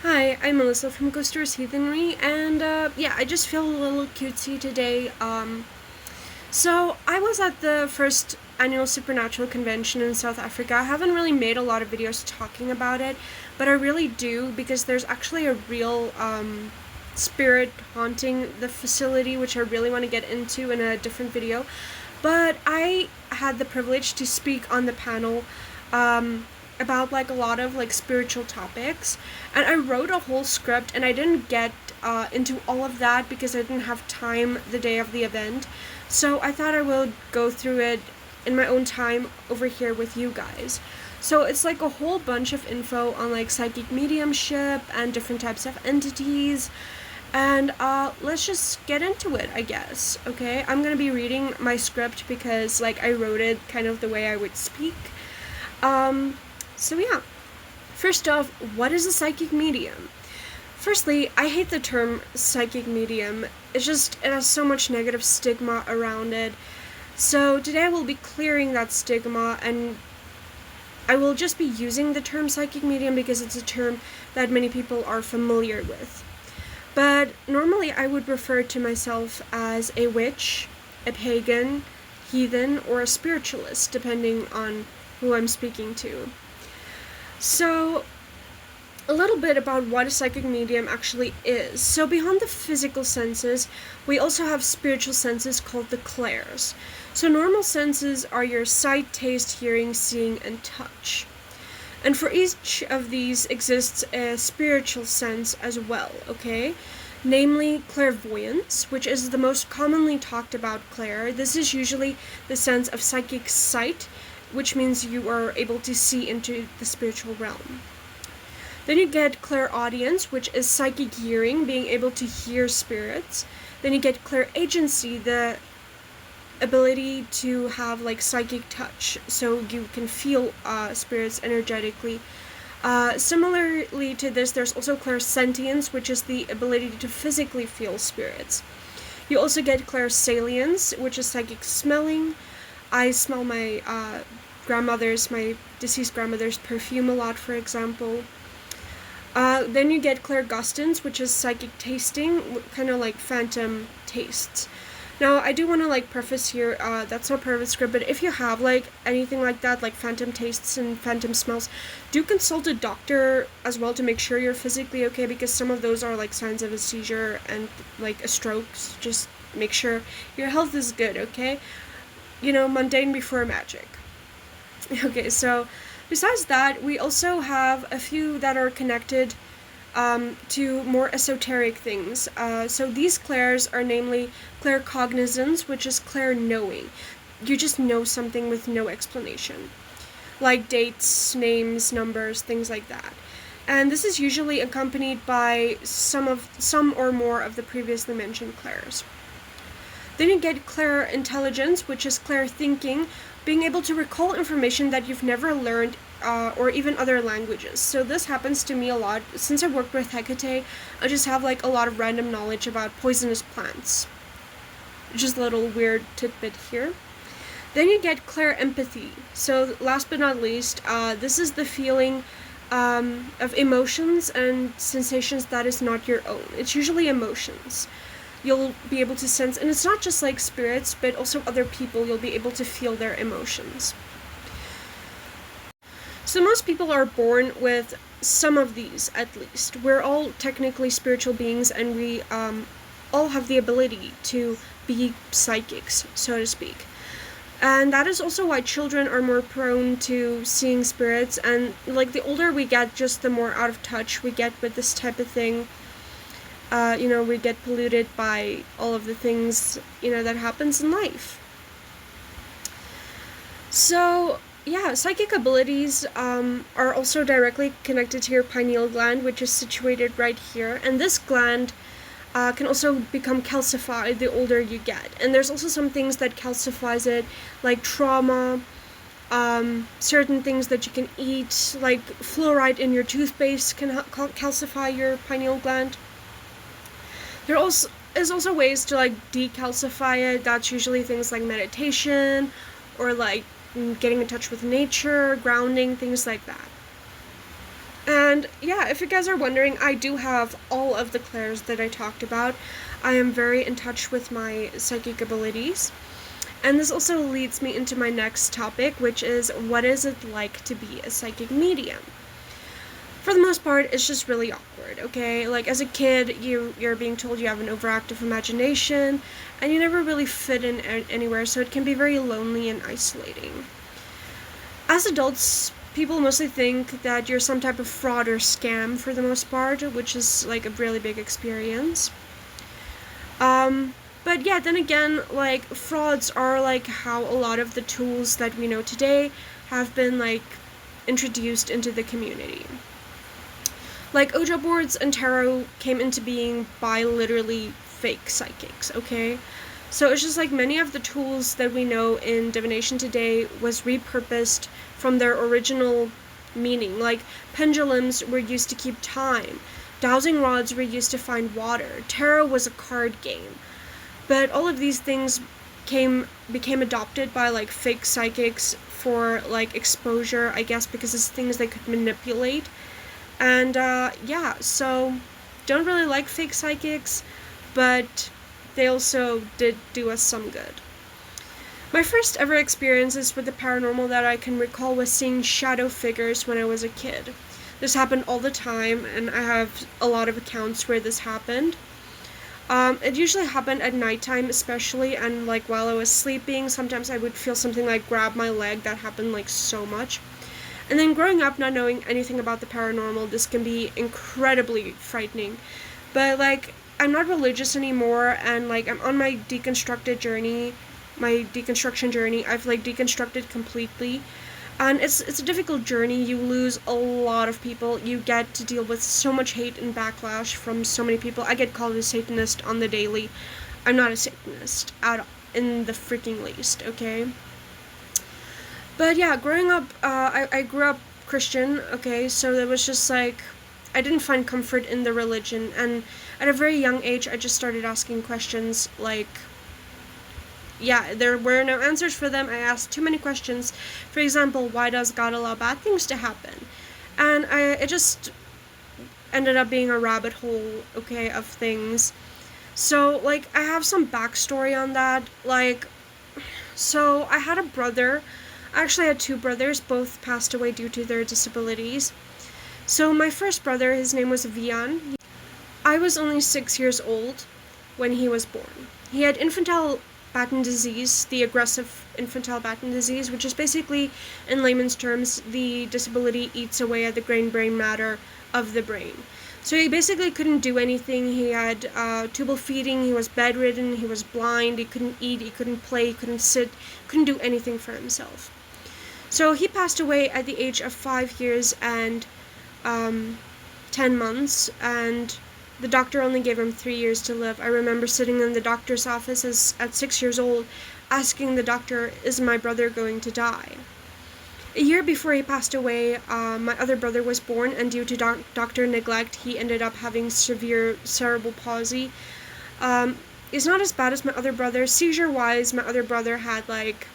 Hi, I'm Melissa from Ghost Stories Heathenry, and yeah, I just feel a little cutesy today. So I was at the first annual Supernatural convention in South Africa. I haven't really made a lot of videos talking about it, but I really do because there's actually a real spirit haunting the facility, which I really want to get into in a different video. But I had the privilege to speak on the panel about like a lot of like spiritual topics, and I wrote a whole script, and I didn't get into all of that because I didn't have time the day of the event. So I thought I would go through it in my own time over here with you guys. So it's like a whole bunch of info on like psychic mediumship and different types of entities. And let's just get into it, I guess. Okay, I'm gonna be reading my script because like I wrote it kind of the way I would speak. Um, so yeah. First off, what is a psychic medium? Firstly, I hate the term psychic medium. It has so much negative stigma around it. So today I will be clearing that stigma, and I will just be using the term psychic medium because it's a term that many people are familiar with. But normally I would refer to myself as a witch, a pagan, heathen, or a spiritualist, depending on who I'm speaking to. So, a little bit about what a psychic medium actually is. So, beyond the physical senses, we also have spiritual senses called the clairs. So, normal senses are your sight, taste, hearing, seeing, and touch. And for each of these exists a spiritual sense as well, okay? Namely, clairvoyance, which is the most commonly talked about clair. This is usually the sense of psychic sight, which means you are able to see into the spiritual realm. Then you get clairaudience, which is psychic hearing, being able to hear spirits. Then you get clairagency, the ability to have like psychic touch, so you can feel spirits energetically. Similarly to this, there's also clairsentience, which is the ability to physically feel spirits. You also get clairsalience, which is psychic smelling. I smell my my deceased grandmother's perfume a lot, for example. Then you get clairgustance, which is psychic tasting, kind of like phantom tastes. Now, I do want to like preface here, that's not part of the script, but if you have like anything like that, like phantom tastes and phantom smells, do consult a doctor as well to make sure you're physically okay, because some of those are like signs of a seizure and like a stroke. Just make sure your health is good, okay? You know, mundane before magic. Okay, so besides that, we also have a few that are connected to more esoteric things. So these clairs are namely claircognizance, which is clair-knowing. You just know something with no explanation, like dates, names, numbers, things like that. And this is usually accompanied by some or more of the previously mentioned clairs. Then you get clairintelligence, which is clair-thinking, being able to recall information that you've never learned, or even other languages. So this happens to me a lot. Since I worked with Hecate, I just have like a lot of random knowledge about poisonous plants. Just a little weird tidbit here. Then you get clairempathy. So last but not least, this is the feeling of emotions and sensations that is not your own. It's usually emotions. You'll be able to sense, and it's not just like spirits, but also other people, you'll be able to feel their emotions. So most people are born with some of these, at least. We're all technically spiritual beings, and we all have the ability to be psychics, so to speak. And that is also why children are more prone to seeing spirits, and like the older we get, just the more out of touch we get with this type of thing. We get polluted by all of the things, that happens in life. So, yeah, psychic abilities are also directly connected to your pineal gland, which is situated right here. And this gland can also become calcified the older you get. And there's also some things that calcifies it, like trauma, certain things that you can eat, like fluoride in your toothpaste can calcify your pineal gland. There is also ways to like decalcify it. That's usually things like meditation or like getting in touch with nature, grounding, things like that. And yeah, if you guys are wondering, I do have all of the clairs that I talked about. I am very in touch with my psychic abilities. And this also leads me into my next topic, which is what is it like to be a psychic medium? For the most part, it's just really awkward, okay? Like, as a kid, you're being told you have an overactive imagination, and you never really fit in anywhere, so it can be very lonely and isolating. As adults, people mostly think that you're some type of fraud or scam for the most part, which is like a really big experience. But yeah, then again, like, frauds are like how a lot of the tools that we know today have been like introduced into the community. Like, Ouija boards and tarot came into being by literally fake psychics, okay? So it's just like many of the tools that we know in divination today was repurposed from their original meaning. Like, pendulums were used to keep time. Dowsing rods were used to find water. Tarot was a card game. But all of these things became adopted by like fake psychics for like exposure, I guess, because it's things they could manipulate. And yeah, so don't really like fake psychics, but they also did do us some good. My first ever experiences with the paranormal that I can recall was seeing shadow figures when I was a kid. This happened all the time, and I have a lot of accounts where this happened. It usually happened at nighttime, especially, and like while I was sleeping, sometimes I would feel something like grab my leg. That happened like so much. And then growing up, not knowing anything about the paranormal, this can be incredibly frightening. But like, I'm not religious anymore, and like, I'm on my deconstruction journey. I've like deconstructed completely. And it's a difficult journey. You lose a lot of people. You get to deal with so much hate and backlash from so many people. I get called a Satanist on the daily. I'm not a Satanist at all, in the freaking least, okay? But yeah, growing up, I grew up Christian, okay, so it was just like, I didn't find comfort in the religion, and at a very young age, I just started asking questions, like, yeah, there were no answers for them. I asked too many questions. For example, why does God allow bad things to happen? And it just ended up being a rabbit hole, okay, of things. So, like, I have some backstory on that. Like, so I had a brother. I actually had two brothers. Both passed away due to their disabilities. So my first brother, his name was Vian. I was only 6 years old when he was born. He had infantile Batten disease, the aggressive infantile Batten disease, which is basically, in layman's terms, the disability eats away at the brain matter of the brain. So he basically couldn't do anything. He had tubal feeding, he was bedridden, he was blind, he couldn't eat, he couldn't play, he couldn't sit, couldn't do anything for himself. So he passed away at the age of 5 years and 10 months, and the doctor only gave him 3 years to live. I remember sitting in the doctor's office at 6 years old, asking the doctor, is my brother going to die? A year before he passed away, my other brother was born, and due to doctor neglect, he ended up having severe cerebral palsy. It's not as bad as my other brother. Seizure-wise, my other brother had, like,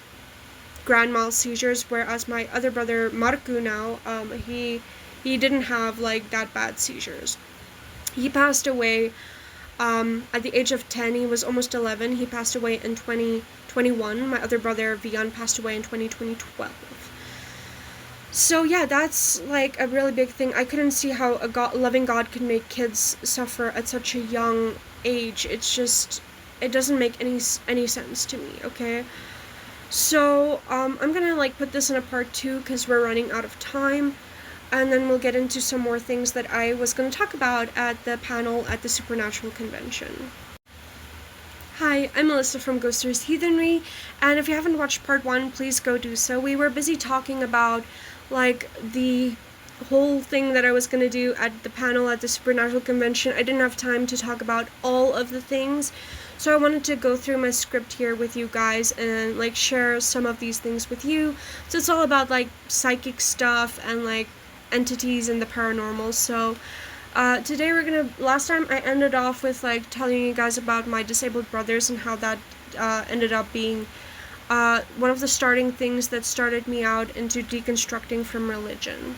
grand mal seizures, whereas my other brother, Marku now, he didn't have, like, that bad seizures. He passed away at the age of 10. He was almost 11. He passed away in 2021. My other brother, Vian, passed away in 2012. So yeah, that's like a really big thing. I couldn't see how a loving God could make kids suffer at such a young age. It's just, it doesn't make any sense to me, okay? So I'm gonna like put this in a part 2 because we're running out of time. And then we'll get into some more things that I was going to talk about at the panel at the Supernatural Convention. Hi, I'm Melissa from Ghosters Heathenry, and if you haven't watched part 1, please go do so. We were busy talking about, like, the whole thing that I was going to do at the panel at the Supernatural Convention. I didn't have time to talk about all of the things, so I wanted to go through my script here with you guys and, like, share some of these things with you. So it's all about, like, psychic stuff and, like, entities and the paranormal. So today last time I ended off with like telling you guys about my disabled brothers and how that ended up being one of the starting things that started me out into deconstructing from religion.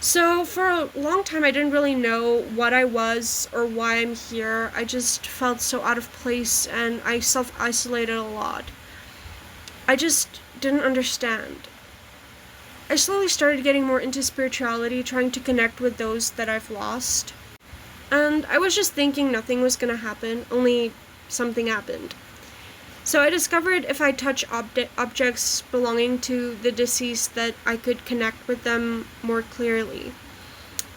So for a long time, I didn't really know what I was or why I'm here. I just felt so out of place and I self-isolated a lot. I just didn't understand. I slowly started getting more into spirituality, trying to connect with those that I've lost. And I was just thinking nothing was gonna happen, only something happened. So I discovered if I touch objects belonging to the deceased that I could connect with them more clearly.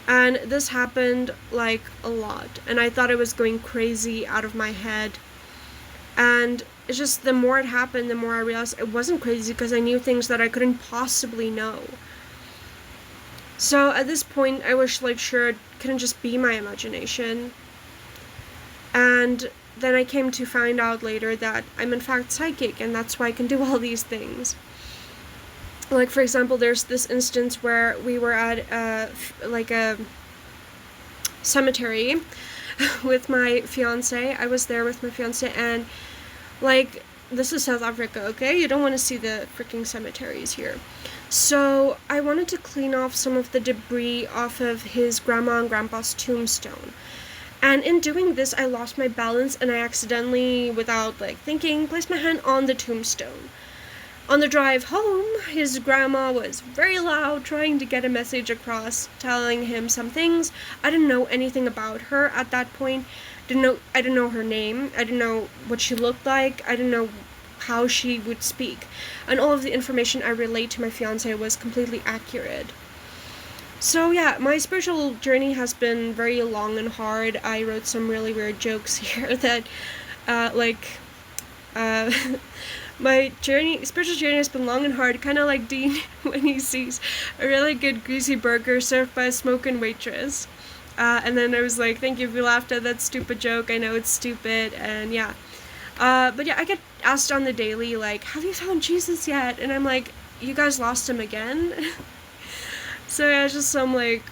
And this happened like a lot. And I thought I was going crazy out of my head. And it's just the more it happened, the more I realized it wasn't crazy because I knew things that I couldn't possibly know. So at this point, I was like sure it couldn't just be my imagination. And then I came to find out later that I'm in fact psychic, and that's why I can do all these things. Like, for example, there's this instance where we were at a cemetery with my fiance. I was there with my fiance, and like, this is South Africa, okay? You don't want to see the freaking cemeteries here. So I wanted to clean off some of the debris off of his grandma and grandpa's tombstone. And in doing this, I lost my balance and I accidentally, without like thinking, placed my hand on the tombstone. On the drive home, his grandma was very loud, trying to get a message across, telling him some things. I didn't know anything about her at that point. I didn't know her name. I didn't know what she looked like. I didn't know how she would speak. And all of the information I relayed to my fiance was completely accurate. So yeah, my spiritual journey has been very long and hard. I wrote some really weird jokes here that, my spiritual journey has been long and hard, kind of like Dean when he sees a really good greasy burger served by a smoking waitress. And then I was like, thank you if you laughed at that stupid joke. I know it's stupid, and yeah. But yeah, I get asked on the daily, like, have you found Jesus yet? And I'm like, you guys lost him again? So yeah, just some like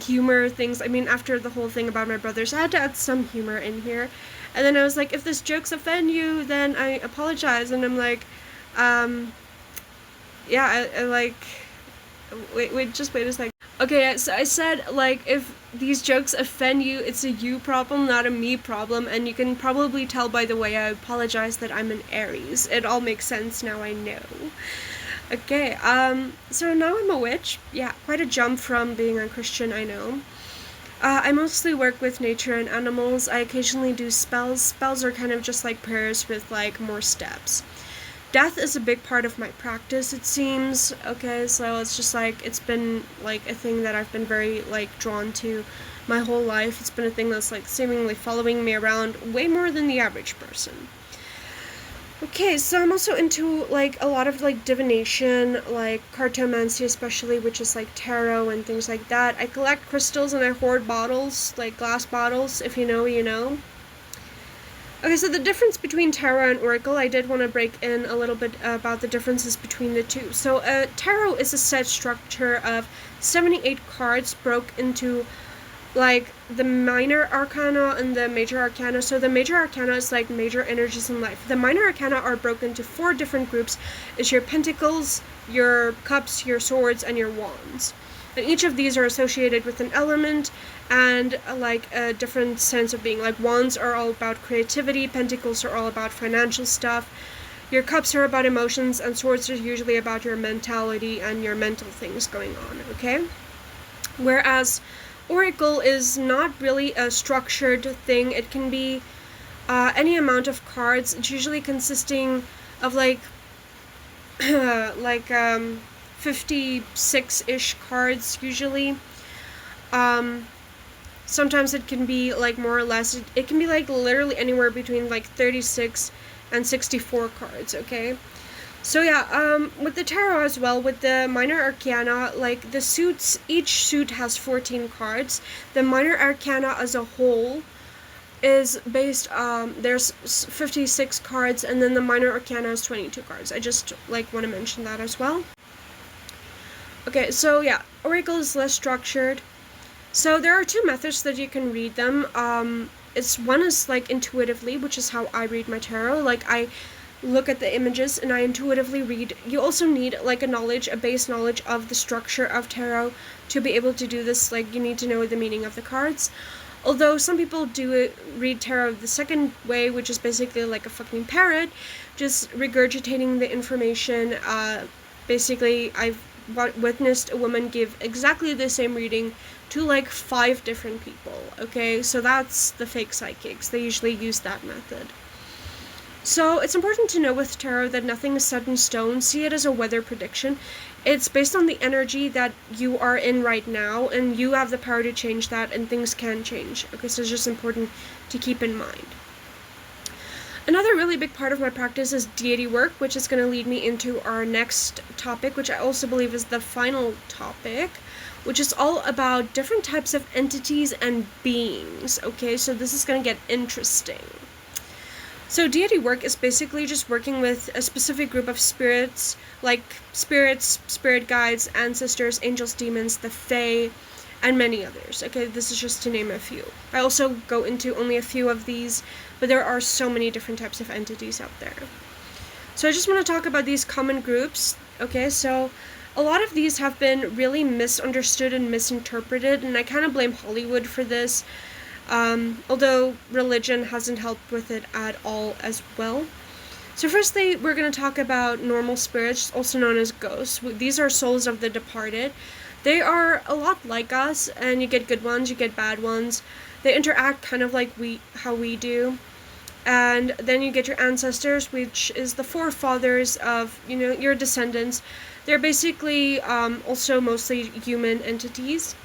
humor things. I mean, after the whole thing about my brothers, I had to add some humor in here. And then I was like, if this jokes offend you, then I apologize. And I'm like, yeah, I like, just wait a second. Okay, so I said, like, if these jokes offend you, it's a you problem, not a me problem, and you can probably tell by the way I apologize that I'm an Aries. It all makes sense now, I know. Okay, so now I'm a witch. Yeah, quite a jump from being a Christian, I know. I mostly work with nature and animals. I occasionally do spells. Spells are kind of just like prayers with, like, more steps. Death is a big part of my practice, it seems. Okay, so it's just like, it's been like a thing that I've been very like drawn to my whole life. It's been a thing that's like seemingly following me around way more than the average person. Okay, so I'm also into like a lot of like divination, like cartomancy especially, which is like tarot and things like that. I collect crystals and I hoard bottles, like glass bottles. If you know, you know. Okay, so the difference between tarot and oracle, I did want to break in a little bit about the differences between the two. So tarot is a set structure of 78 cards broke into like the minor arcana and the major arcana. So the major arcana is like major energies in life. The minor arcana are broken into 4 different groups. It's your pentacles, your cups, your swords, and your wands. And each of these are associated with an element and like a different sense of being. Like wands are all about creativity, pentacles are all about financial stuff, your cups are about emotions, and swords are usually about your mentality and your mental things going on, okay? Whereas oracle is not really a structured thing. It can be any amount of cards. It's usually consisting of like 56-ish cards usually. Sometimes it can be like more or less, it can be like literally anywhere between like 36 and 64 cards, okay? So yeah, with the tarot as well, with the minor arcana, like the suits, each suit has 14 cards. The minor arcana as a whole is based, there's 56 cards, and then the minor arcana is 22 cards. I just like want to mention that as well. Okay, so yeah, oracle is less structured. So there are 2 methods that you can read them. One is like intuitively, which is how I read my tarot. Like I look at the images and I intuitively read. You also need like a base knowledge of the structure of tarot to be able to do this. Like, you need to know the meaning of the cards. Although some people read tarot the second way, which is basically like a fucking parrot, just regurgitating the information. Basically, I've witnessed a woman give exactly the same reading to like 5 different people, okay? So that's the fake psychics. They usually use that method. So it's important to know with tarot that nothing is set in stone. See it as a weather prediction. It's based on the energy that you are in right now, and you have the power to change that, and things can change. Okay, so it's just important to keep in mind. Another really big part of my practice is deity work, which is going to lead me into our next topic, which I also believe is the final topic, which is all about different types of entities and beings. Okay, so this is going to get interesting. So deity work is basically just working with a specific group of spirits, like spirits, spirit guides, ancestors, angels, demons, the fae, and many others. Okay, this is just to name a few. I also go into only a few of these, but there are so many different types of entities out there. So I just want to talk about these common groups. Okay, so a lot of these have been really misunderstood and misinterpreted, and I kind of blame Hollywood for this. Although religion hasn't helped with it at all as well. So firstly, we're going to talk about normal spirits, also known as ghosts. These are souls of the departed. They are a lot like us, and you get good ones, you get bad ones. They interact kind of like how we do. And then you get your ancestors, which is the forefathers of, your descendants. They're basically also mostly human entities.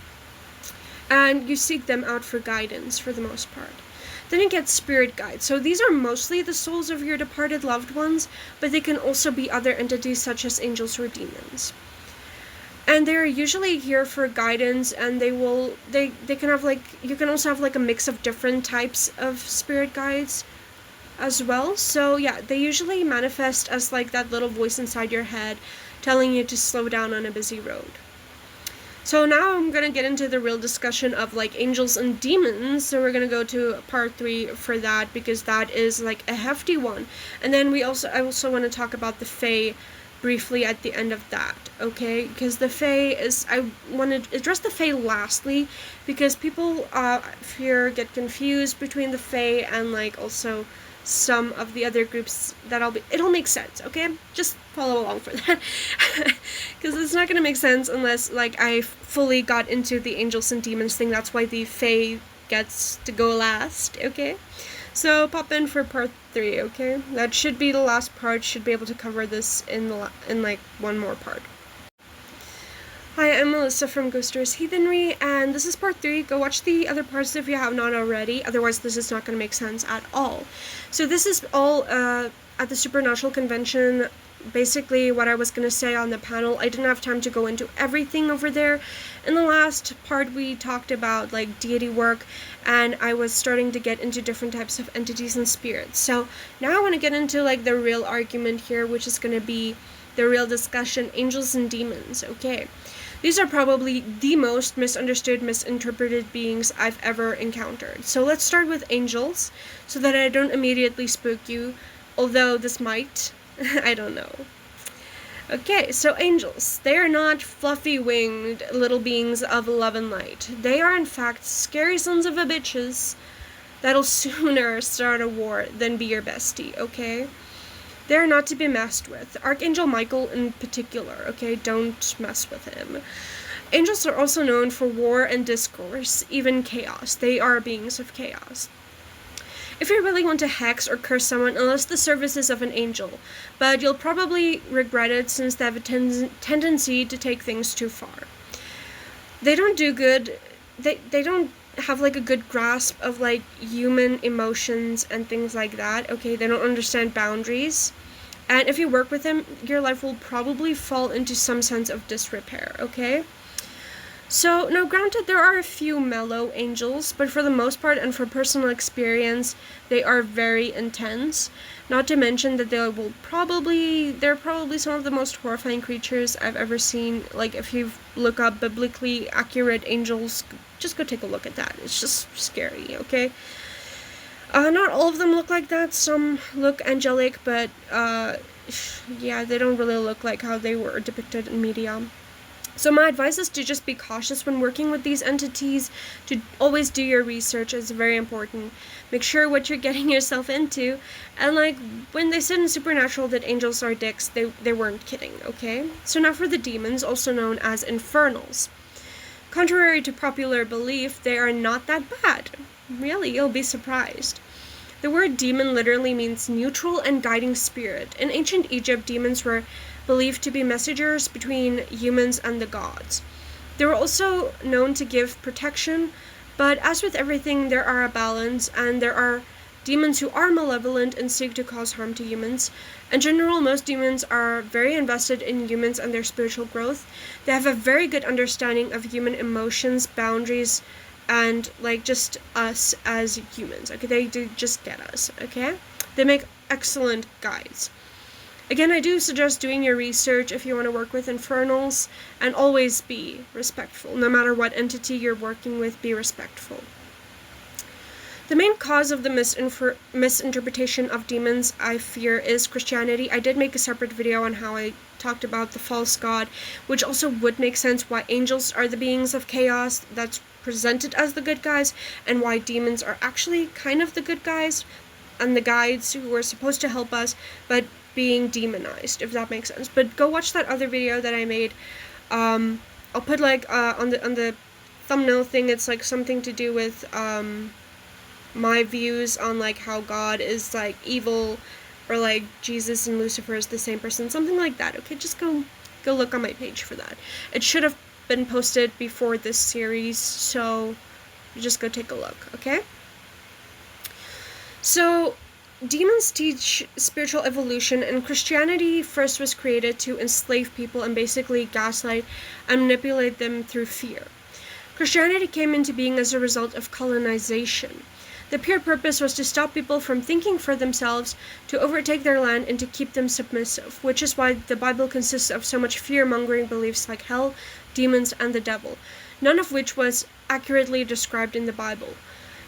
And you seek them out for guidance for the most part. Then you get spirit guides. So these are mostly the souls of your departed loved ones, but they can also be other entities such as angels or demons. And they're usually here for guidance, and they can have you can also have a mix of different types of spirit guides as well. So yeah, they usually manifest as that little voice inside your head telling you to slow down on a busy road. So now I'm going to get into the real discussion of angels and demons. So we're going to go to part 3 for that, because that is a hefty one. And then I also want to talk about the fae briefly at the end of that, okay? Because the fae I want to address the fae lastly, because people get confused between the fae and also some of the other groups it'll make sense, okay? Just follow along for that. Because it's not going to make sense unless I fully got into the angels and demons thing. That's why the fae gets to go last, okay? So pop in for part 3, okay? That should be the last part. Should be able to cover this in one more part. Hi, I'm Melissa from Ghoster's Heathenry, and this is part 3. Go watch the other parts if you have not already, otherwise this is not going to make sense at all. So this is all at the Supernatural Convention. Basically what I was going to say on the panel. I didn't have time to go into everything over there. In the last part we talked about deity work, and I was starting to get into different types of entities and spirits. So now I want to get into the real argument here, which is going to be the real discussion, angels and demons, okay? These are probably the most misunderstood, misinterpreted beings I've ever encountered. So let's start with angels, so that I don't immediately spook you, although this might. I don't know. Okay, so angels. They are not fluffy-winged little beings of love and light. They are in fact scary sons of a bitches that'll sooner start a war than be your bestie, okay? They are not to be messed with. Archangel Michael in particular, okay? Don't mess with him. Angels are also known for war and discourse, even chaos. They are beings of chaos. If you really want to hex or curse someone, enlist the services of an angel, but you'll probably regret it since they have a tendency to take things too far. They don't do good. They don't have a good grasp of human emotions and things like that, okay? They don't understand boundaries, and if you work with them, your life will probably fall into some sense of disrepair, okay? So now granted, there are a few mellow angels, but for the most part and for personal experience, they are very intense. Not to mention that they're probably some of the most horrifying creatures I've ever seen. If you look up biblically accurate angels, just go take a look at that. It's just scary, okay? Not all of them look like that. Some look angelic, but yeah, they don't really look like how they were depicted in media. So my advice is to just be cautious when working with these entities, to always do your research. It's very important. Make sure what you're getting yourself into. And like, when they said in Supernatural that angels are dicks, they weren't kidding, okay? So now for the demons, also known as infernals. Contrary to popular belief, they are not that bad. Really, you'll be surprised. The word demon literally means neutral and guiding spirit. In ancient Egypt, demons were believed to be messengers between humans and the gods. They were also known to give protection, but as with everything, there are a balance, and there are demons who are malevolent and seek to cause harm to humans. In general, most demons are very invested in humans and their spiritual growth. They have a very good understanding of human emotions, boundaries, and like just us as humans. Okay, they do just get us, okay? They make excellent guides. Again, I do suggest doing your research if you want to work with infernals, and always be respectful. No matter what entity you're working with, be respectful. The main cause of the misinterpretation of demons, I fear, is Christianity. I did make a separate video on how I talked about the false god, which also would make sense why angels are the beings of chaos that's presented as the good guys, and why demons are actually kind of the good guys and the guides who were supposed to help us, but being demonized, if that makes sense. But go watch that other video that I made. I'll put like on the thumbnail thing. It's like something to do with my views on like how God is like evil, or like Jesus and Lucifer is the same person, something like that. Okay, just go look on my page for that. It should have been posted before this series, so just go take a look. Okay. So demons teach spiritual evolution, and Christianity first was created to enslave people and basically gaslight and manipulate them through fear. Christianity came into being as a result of colonization. The pure purpose was to stop people from thinking for themselves, to overtake their land, and to keep them submissive, which is why the Bible consists of so much fear-mongering beliefs like hell, demons, and the devil, none of which was accurately described in the Bible.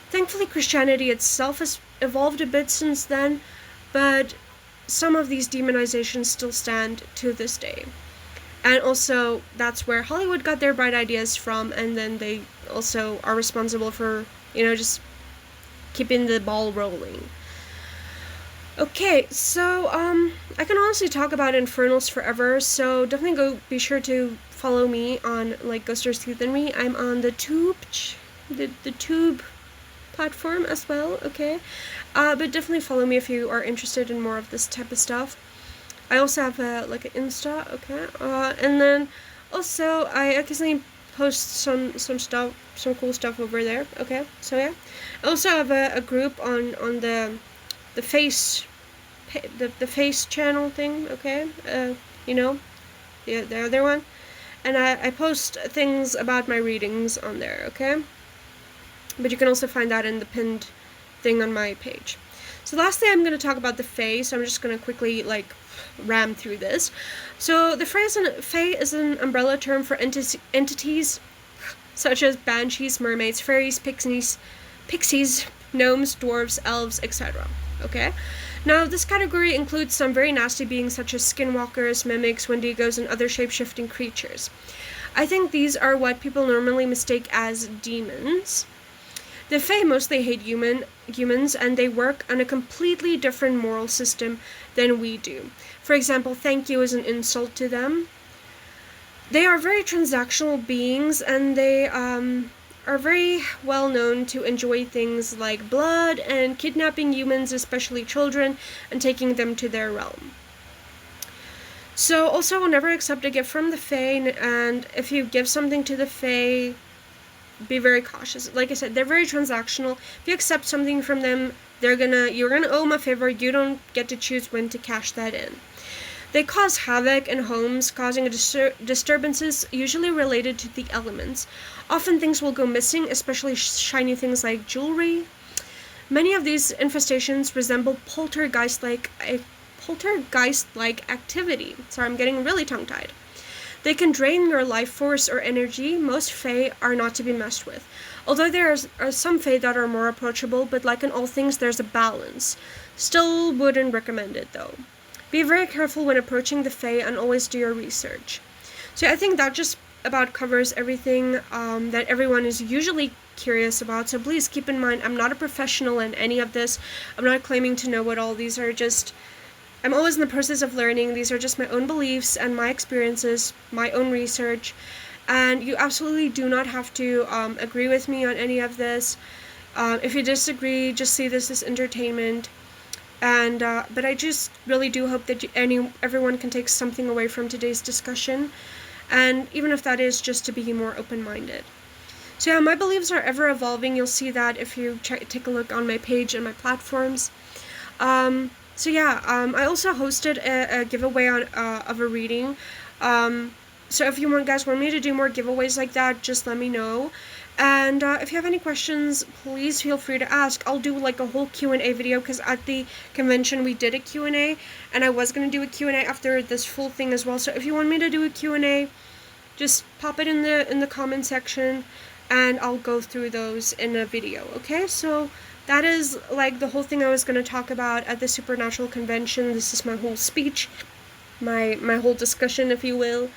Thankfully, Christianity itself has evolved a bit since then, but some of these demonizations still stand to this day. And also, that's where Hollywood got their bright ideas from, and then they also are responsible for, just keeping the ball rolling. Okay, so, I can honestly talk about Infernals forever, so definitely be sure to follow me on, like, Ghosters Heathenry. I'm on the Tube, the Tube platform as well, okay? But definitely follow me if you are interested in more of this type of stuff. I also have an Insta, okay? And then also I occasionally post some cool stuff over there, okay? So yeah. I also have a group on the face channel thing, okay? The other one. And I post things about my readings on there, okay? But you can also find that in the pinned thing on my page. So lastly, I'm going to talk about the Fae, so I'm just going to quickly, ram through this. So the phrase Fae is an umbrella term for entities such as banshees, mermaids, fairies, pixies, gnomes, dwarves, elves, etc. Okay? Now, this category includes some very nasty beings such as skinwalkers, mimics, wendigos, and other shape-shifting creatures. I think these are what people normally mistake as demons. The Fae mostly hate humans, and they work on a completely different moral system than we do. For example, thank you is an insult to them. They are very transactional beings, and they are very well known to enjoy things like blood and kidnapping humans, especially children, and taking them to their realm. So also, never accept a gift from the Fae, and if you give something to the Fae, be very cautious. Like I said, they're very transactional. If you accept something from them, you're gonna owe them a favor. You don't get to choose when to cash that in. They cause havoc in homes, causing disturbances usually related to the elements. Often things will go missing, especially shiny things like jewelry. Many of these infestations resemble poltergeist-like activity. Sorry, I'm getting really tongue-tied. They can drain your life force or energy. Most Fae are not to be messed with. Although are some faith that are more approachable, but like in all things, there's a balance. Still wouldn't recommend it though. Be very careful when approaching the faith and always do your research. So I think that just about covers everything that everyone is usually curious about. So please keep in mind, I'm not a professional in any of this. I'm not claiming to know what all these are. Just I'm always in the process of learning. These are just my own beliefs and my experiences, my own research. And you absolutely do not have to agree with me on any of this. If you disagree, just see this as entertainment. And but I just really do hope that everyone can take something away from today's discussion, and even if that is just to be more open-minded. So yeah, my beliefs are ever evolving. You'll see that if you take a look on my page and my platforms. So yeah, I also hosted a giveaway on of a reading. So if you guys want me to do more giveaways like that, just let me know. And if you have any questions, please feel free to ask. I'll do like a whole Q&A video, because at the convention we did a Q&A, and I was going to do a Q&A after this full thing as well. So if you want me to do a Q&A, just pop it in the comment section, and I'll go through those in a video, okay? So that is like the whole thing I was going to talk about at the Supernatural Convention. This is my whole speech, my whole discussion, if you will.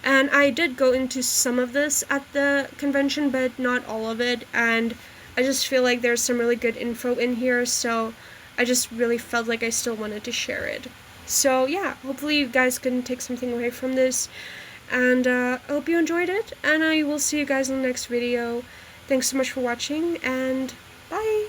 And I did go into some of this at the convention, but not all of it, and I just feel like there's some really good info in here, so I just really felt like I still wanted to share it. So yeah, hopefully you guys can take something away from this, and I hope you enjoyed it, and I will see you guys in the next video. Thanks so much for watching, and bye!